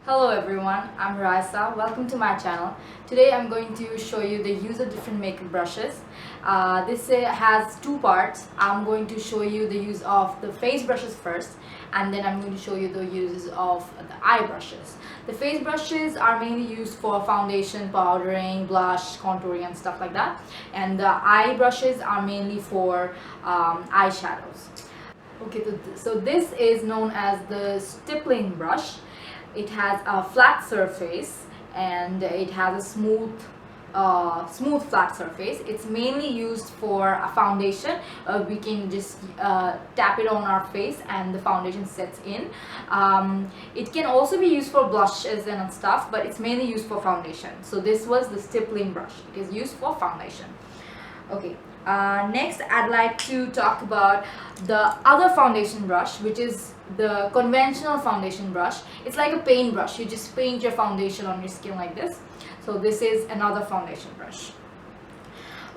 Hello everyone, I'm Raisa. Welcome to my channel. Today I'm going to show you the use of different makeup brushes. This has two parts. I'm going to show you the use of the face brushes first, and then I'm going to show you the uses of the eye brushes. The face brushes are mainly used for foundation, powdering, blush, contouring and stuff like that. And the eye brushes are mainly for eyeshadows. Okay, so this is known as the stippling brush. It has a flat surface and it has a smooth flat surface. It's mainly used for a foundation. We can just tap it on our face and the foundation sets in. It can also be used for blushes and stuff, but it's mainly used for foundation. So this was the stippling brush. It is used for foundation. Okay. Next, I'd like to talk about the other foundation brush, which is the conventional foundation brush. It's like a paint brush. You just paint your foundation on your skin like this. So this is another foundation brush.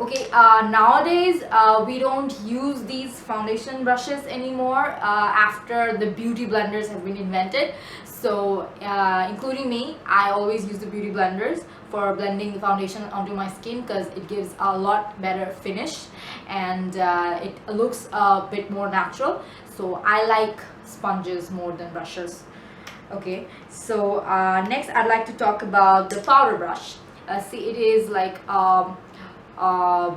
Okay, nowadays we don't use these foundation brushes anymore after the beauty blenders have been invented. So including me, I always use the beauty blenders for blending the foundation onto my skin because it gives a lot better finish and it looks a bit more natural. So I like sponges more than brushes. Okay, so next I'd like to talk about the powder brush. See, it is like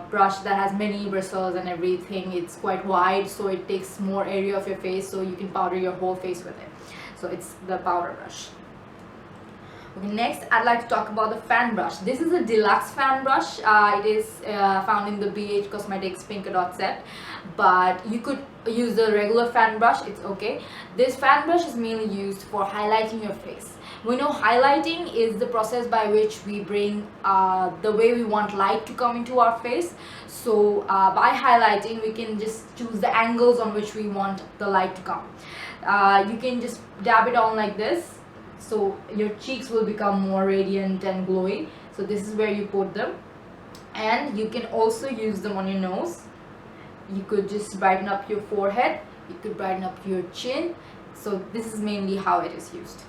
brush that has many bristles and everything. It's quite wide, so it takes more area of your face, so you can powder your whole face with it. So it's the powder brush. Okay, next I'd like to talk about the fan brush. This is a deluxe fan brush. It is found in the BH Cosmetics Pink Dot set, but you could use the regular fan brush, it's okay. This fan brush is mainly used for highlighting your face. We know highlighting is the process by which we bring the way we want light to come into our face. So by highlighting, we can just choose the angles on which we want the light to come. You can just dab it on like this, so your cheeks will become more radiant and glowy. So this is where you put them, and you can also use them on your nose. You could just brighten up your forehead, you could brighten up your chin. So this is mainly how it is used.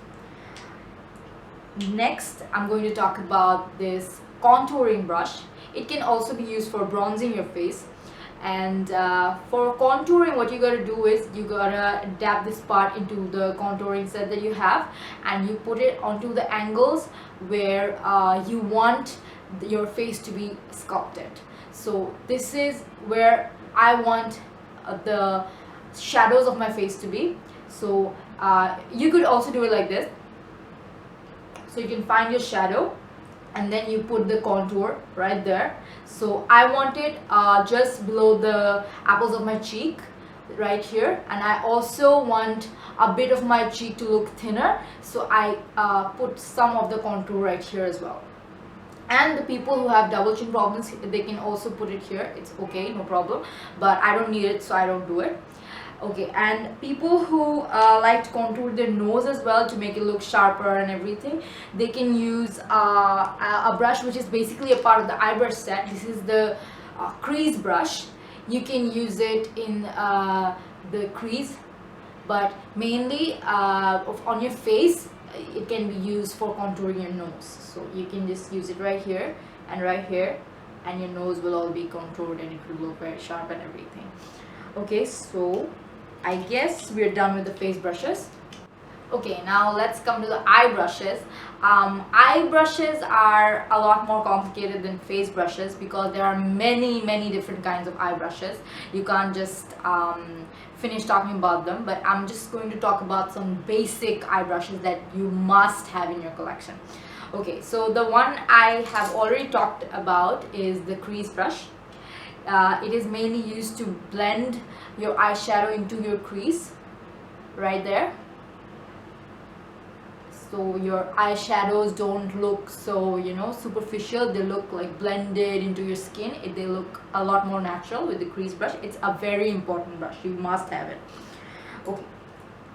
Next, I'm going to talk about this contouring brush. It can also be used for bronzing your face. And for contouring, what you gotta do is you gotta dab this part into the contouring set that you have, and you put it onto the angles where you want your face to be sculpted. So this is where I want the shadows of my face to be. So you could also do it like this. So you can find your shadow and then you put the contour right there. So I want it just below the apples of my cheek right here, and I also want a bit of my cheek to look thinner, so I put some of the contour right here as well. And the people who have double chin problems, they can also put it here. It's okay, no problem, but I don't need it, so I don't do it. Okay, and people who like to contour their nose as well to make it look sharper and everything, they can use a brush which is basically a part of the eye brush set. This is the crease brush. You can use it in the crease, but mainly on your face. It can be used for contouring your nose. So you can just use it right here and right here, and your nose will all be contoured and it will look very sharp and everything. Okay, so I guess we're done with the face brushes. Okay, now let's come to the eye brushes. Eye brushes are a lot more complicated than face brushes because there are many different kinds of eye brushes. You can't just finish talking about them, but I'm just going to talk about some basic eye brushes that you must have in your collection. Okay, so the one I have already talked about is the crease brush. It is mainly used to blend your eyeshadow into your crease right there, so your eyeshadows don't look so, you know, superficial. They look like blended into your skin. They look a lot more natural with the crease brush. It's a very important brush, you must have it. Okay,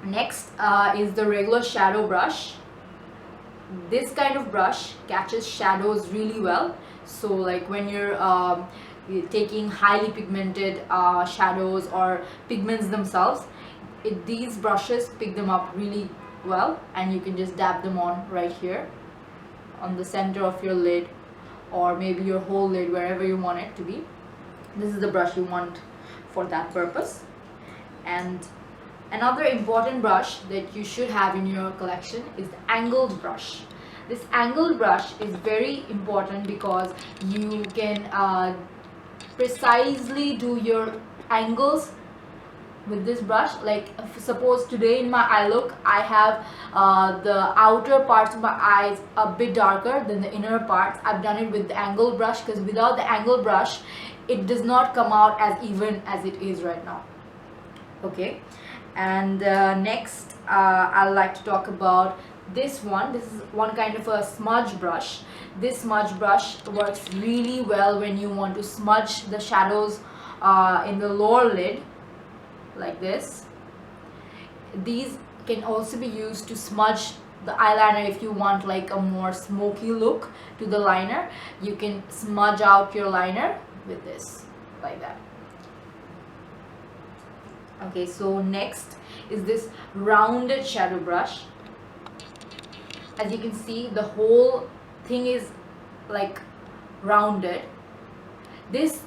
next is the regular shadow brush. This kind of brush catches shadows really well. So like when you're taking highly pigmented shadows or pigments themselves, these brushes pick them up really well, and you can just dab them on right here on the center of your lid, or maybe your whole lid, wherever you want it to be. This is the brush you want for that purpose. And another important brush that you should have in your collection is the angled brush. This angled brush is very important because you can precisely do your angles with this brush. Like suppose today in my eye look, I have the outer parts of my eyes a bit darker than the inner parts. I've done it with the angled brush because without the angled brush it does not come out as even as it is right now. Okay, and next I'd like to talk about this one. This is one kind of a smudge brush. This smudge brush works really well when you want to smudge the shadows in the lower lid, like this. These can also be used to smudge the eyeliner if you want like a more smoky look to the liner. You can smudge out your liner with this, like that. Okay, so next is this rounded shadow brush. As you can see, the whole thing is like rounded. This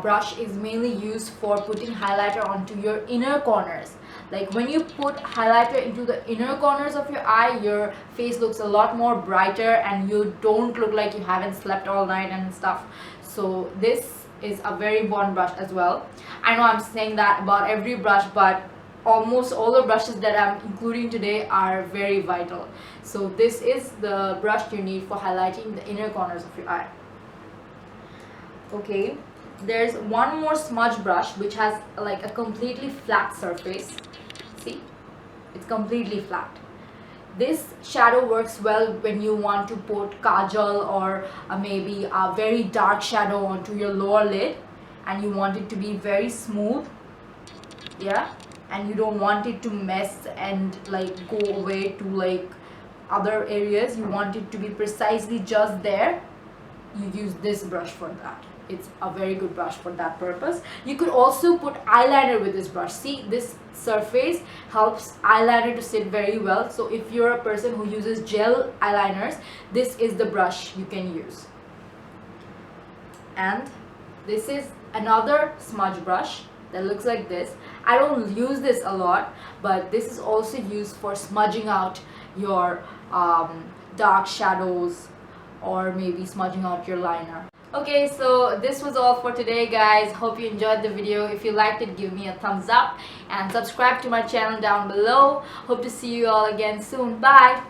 brush is mainly used for putting highlighter onto your inner corners. Like when you put highlighter into the inner corners of your eye, your face looks a lot more brighter and you don't look like you haven't slept all night and stuff. So this is a very important brush as well. I know I'm saying that about every brush, but almost all the brushes that I'm including today are very vital. So this is the brush you need for highlighting the inner corners of your eye. Okay, there's one more smudge brush which has like a completely flat surface. See, it's completely flat. This shadow works well when you want to put kajal or maybe a very dark shadow onto your lower lid and you want it to be very smooth, yeah, and you don't want it to mess and like go away to like other areas. You want it to be precisely just there. You use this brush for that. It's a very good brush for that purpose. You could also put eyeliner with this brush. See, this surface helps eyeliner to sit very well. So if you're a person who uses gel eyeliners, this is the brush you can use. And this is another smudge brush that looks like this. I don't use this a lot, but this is also used for smudging out your dark shadows or maybe smudging out your liner. Okay, so this was all for today, guys. Hope you enjoyed the video. If you liked it, give me a thumbs up and subscribe to my channel down below. Hope to see you all again soon. Bye.